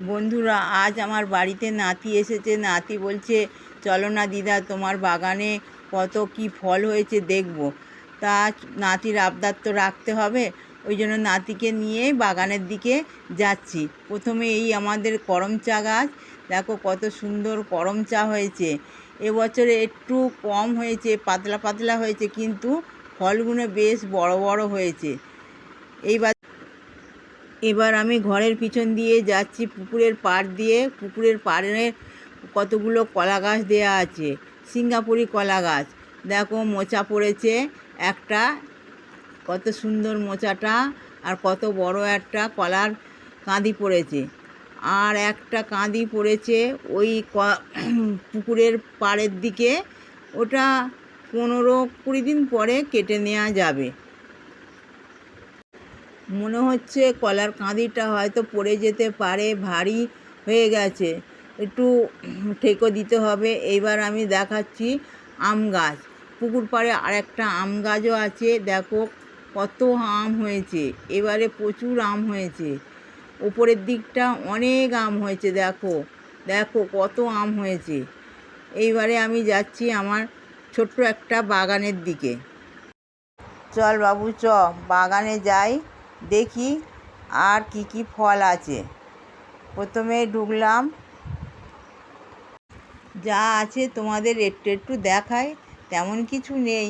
বন্ধুরা, আজ আমার বাড়িতে নাতি এসেছে। নাতি বলছে, চলো না দিদা, তোমার বাগানে কত কি ফল হয়েছে দেখবো। তা নাতির আবদার তো রাখতে হবে, ওই জন্য নাতিকে নিয়ে বাগানের দিকে যাচ্ছি। প্রথমে এই আমাদের করম চা গাছ, দেখো কত সুন্দর করম চা হয়েছে। এবছরে একটু কম হয়েছে, পাতলা পাতলা হয়েছে, কিন্তু ফলগুলো বেশ বড় বড় হয়েছে। এবার আমি ঘরের পিছন দিয়ে যাচ্ছি, পুকুরের পাড় দিয়ে। পুকুরের পাড়ে কতগুলো কলা গাছ দেয়া আছে, সিঙ্গাপুরি কলা গাছ। দেখো মোচা পড়েছে একটা, কত সুন্দর মোচাটা, আর কত বড় একটা কলার কাঁদি পড়েছে। আর একটা কাঁদি পড়েছে ওই পুকুরের পাড়ের দিকে, ওটা 15-20 দিন পরে কেটে নেওয়া যাবে। মনে হচ্ছে কলার কাঁদিটা হয়তো পড়ে যেতে পারে, ভারী হয়ে গেছে, একটু ঠেকো দিতে হবে। এইবার আমি দেখাচ্ছি আম গাছ। পুকুর পাড়ে আরেকটা আম গাছও আছে, দেখো কত আম হয়েছে। এবারে প্রচুর আম হয়েছে, ওপরের দিকটা অনেক আম হয়েছে। দেখো দেখো কত আম হয়েছে। এইবারে আমি যাচ্ছি আমার ছোট্ট একটা বাগানের দিকে। চল বাবু, বাগানে যাই, দেখি আর কি কি ফল আছে। প্রথমে ঢুকলাম, যা আছে তোমাদের একটু একটু দেখাই, তেমন কিছু নেই,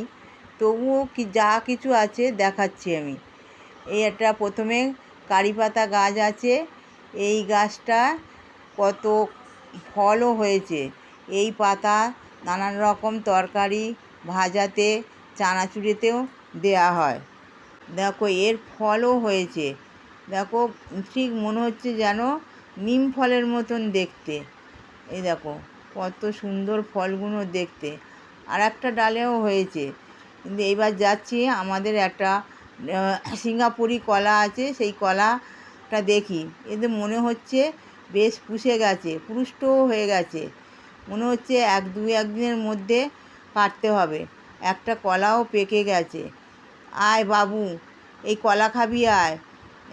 তবুও কি যা কিছু আছে দেখাচ্ছি আমি। এই একটা প্রথমে কারি পাতা গাছ আছে, এই গাছটা কত ফলও হয়েছে। এই পাতা নানান রকম তরকারি, ভাজাতে, চানাচুরেতেও দেয়া হয়। দেখো এর ফলও হয়েছে, দেখো ঠিক মনে হচ্ছে যেন নিম ফলের মতন দেখতে। এই দেখো কত সুন্দর ফলগুলো দেখতে। আর একটা ডালেও হয়েছে। কিন্তু এইবার যাচ্ছি, আমাদের একটা সিঙ্গাপুরি কলা আছে, সেই কলাটা দেখি। এতে মনে হচ্ছে বেশ পুষে গেছে, পুষ্ট হয়ে গেছে। মনে হচ্ছে 1-2 দিনের মধ্যে কাটতে হবে। একটা কলাও পেকে গেছে। আয় বাবু, এই কলা খাবি আয়,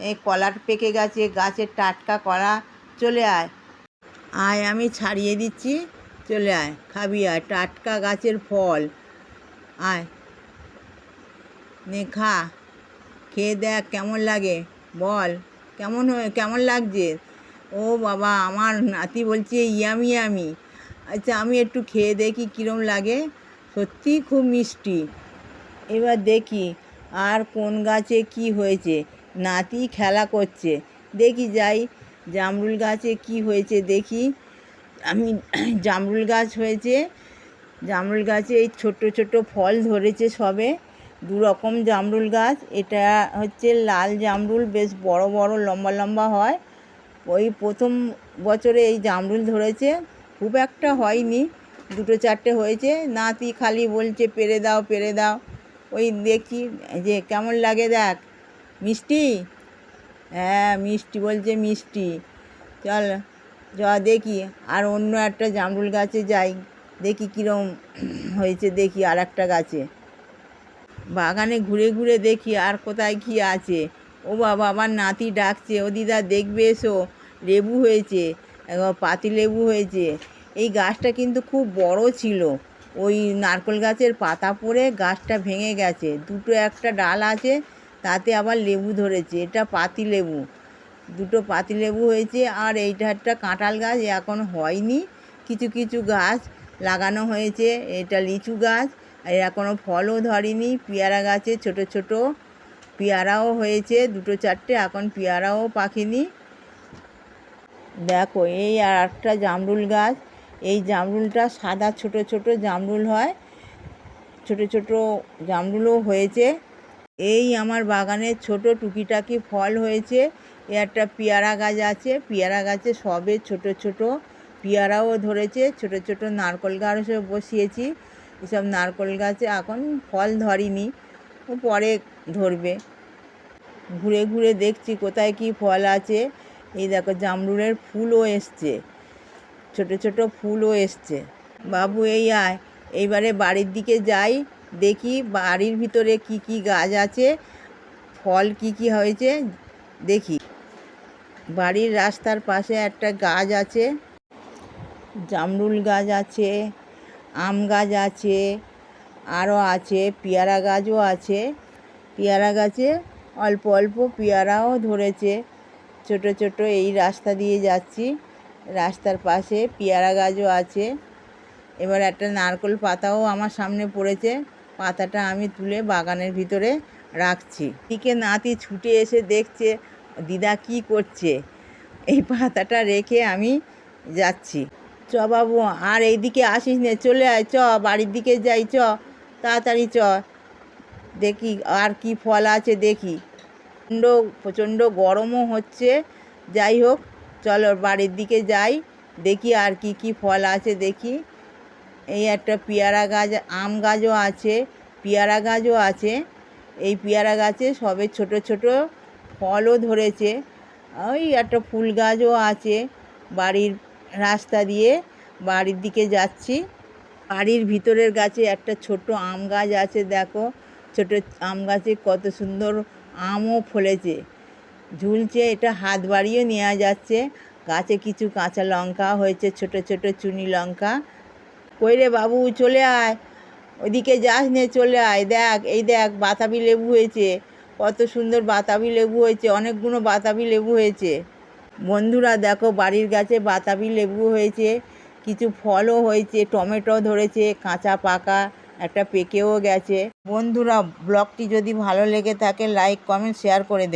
এই কলা পেকে গেছে, গাছের টাটকা কলা, চলে আয়। আয় আমি ছাড়িয়ে দিচ্ছি, চলে আয়, খাবি আয়, টাটকা গাছের ফল। আয় নে খা, খেয়ে দেখ কেমন লাগে, বল কেমন লাগছে। ও বাবা, আমার নাতি বলছে ইয়ামি ইয়ামি। আচ্ছা আমি একটু খেয়ে দেখি কীরম লাগে। সত্যিই খুব মিষ্টি। এবার দেখি আর কোন গাছে কি হয়েছে। নাতি খেলা করছে, দেখি যাই জামরুল গাছে কি হয়েছে দেখি। আমি জামরুল গাছ হয়েছে, জামরুল গাছে এই ছোট ছোট ফল ধরেছে সবে। 2 রকম জামরুল গাছ। এটা হচ্ছে লাল জামরুল, বেশ বড় বড় লম্বা লম্বা হয়। ওই প্রথম বছরে এই জামরুল ধরেছে, খুব একটা হয়নি, 2-4টে হয়েছে। নাতি খালি বলছে পেড়ে দাও পেড়ে দাও। ওই দেখি যে কেমন লাগে, দেখ মিষ্টি। হ্যাঁ মিষ্টি, বলছে মিষ্টি। চল দেখি আর অন্য একটা জামরুল গাছে যাই, দেখি কীরকম হয়েছে, দেখি আর একটা গাছে। বাগানে ঘুরে ঘুরে দেখি আর কোথায় কী আছে। ও বাবা, আমার নাতি ডাকছে, ও দিদা দেখবে এসো, লেবু হয়েছে, পাতি লেবু হয়েছে। এই গাছটা কিন্তু খুব বড় ছিল, ওই নারকেল গাছের পাতা পড়ে গাছটা ভেঙে গেছে। একটা ডাল আছে, তাতে আবার লেবু ধরেছে। এটা পাতি লেবু, 2 পাতি লেবু হয়েছে। আর এইটা একটা কাঁঠাল গাছ, এখন হয়নি। কিছু কিছু গাছ লাগানো হয়েছে। এটা লিচু গাছ, আর এখনও ফলও ধরেনি। পেয়ারা গাছে ছোট ছোট পেয়ারাও হয়েছে, 2-4টে, এখন পেয়ারাও পাকেনি। দেখো এই আর একটা জামরুল গাছ। এই জামরুলটা সাদা ছোট ছোট জামরুল হয়, ছোট ছোট জামরুলও হয়েছে। এই আমার বাগানে ছোট টুকিটাকি ফল হয়েছে। একটা পেয়ারা গাছ আছে, পেয়ারা গাছে সবে ছোট ছোট পেয়ারাও ধরেছে। ছোট ছোট নারকেল গাছও বসিয়েছি, এসব নারকেল গাছে এখন ফল ধরেনি, ও পরে ধরবে। ঘুরে ঘুরে দেখছি কোথায় কি ফল আছে। এই দেখো জামরুলের ফুলও এসছে, ছোট ছোট ফুলও এসছে। বাবু এই আয়, এইবারে বাড়ির দিকে যাই, দেখি বাড়ির ভিতরে কি কি গাছ আছে, ফল কি কি হয়েছে দেখি। বাড়ির রাস্তার পাশে একটা গাছ আছে, জামরুল গাছ আছে, আম গাছ আছে, আরও আছে পেয়ারা গাছও আছে। পেয়ারা গাছে অল্প অল্প পেয়ারাও ধরেছে, ছোট ছোট। এই রাস্তা দিয়ে যাচ্ছি, রাস্তার পাশে পেয়ারা গাছও আছে। এবার একটা নারকেল পাতাও আমার সামনে পড়েছে, পাতাটা আমি তুলে বাগানের ভিতরে রাখছি। দিকে নাতি ছুটে এসে দেখছে দিদা কি করছে, এই পাতাটা রেখে আমি যাচ্ছি। চ বাবু, আর এইদিকে আসিস নে, চলে আয়, চ বাড়ির দিকে যাই, চ তাড়াতাড়ি চ, দেখি আর কি ফল আছে দেখি। প্রচণ্ড গরমও হচ্ছে, যাই হোক চলো বাড়ির দিকে যাই, দেখি আর কি কি ফল আছে দেখি। এই একটা পেয়ারা গাছ, আম গাছও আছে, পেয়ারা গাছও আছে। এই পেয়ারা গাছে সবে ছোট ছোট ফলও ধরেছে। ওই একটা ফুল গাছও আছে। বাড়ির রাস্তা দিয়ে বাড়ির দিকে যাচ্ছি। বাড়ির ভিতরের গাছে একটা ছোট আম গাছ আছে, দেখো ছোট আম গাছে কত সুন্দর আমও ফলেছে, ঝুলছে। এটা হাত বাড়িয়ে নেওয়া যাচ্ছে। গাছে কিছু কাঁচা লঙ্কা হয়েছে, ছোট ছোট চুনি লঙ্কা। কই রে বাবু, চলে আয়, ওইদিকে যাস নে, চলে আয়, দেখ এই দেখ বাতাবি লেবু হয়েছে, কত সুন্দর বাতাবি লেবু হয়েছে, অনেকগুলো বাতাবি লেবু হয়েছে। বন্ধুরা দেখো বাড়ির গাছে বাতাবি লেবু হয়েছে, কিছু ফলও হয়েছে, টমেটো ধরেছে কাঁচা পাকা, একটা পেকেও গেছে। বন্ধুরা ব্লগটি যদি ভালো লেগে থাকে লাইক কমেন্ট শেয়ার করে দেবে।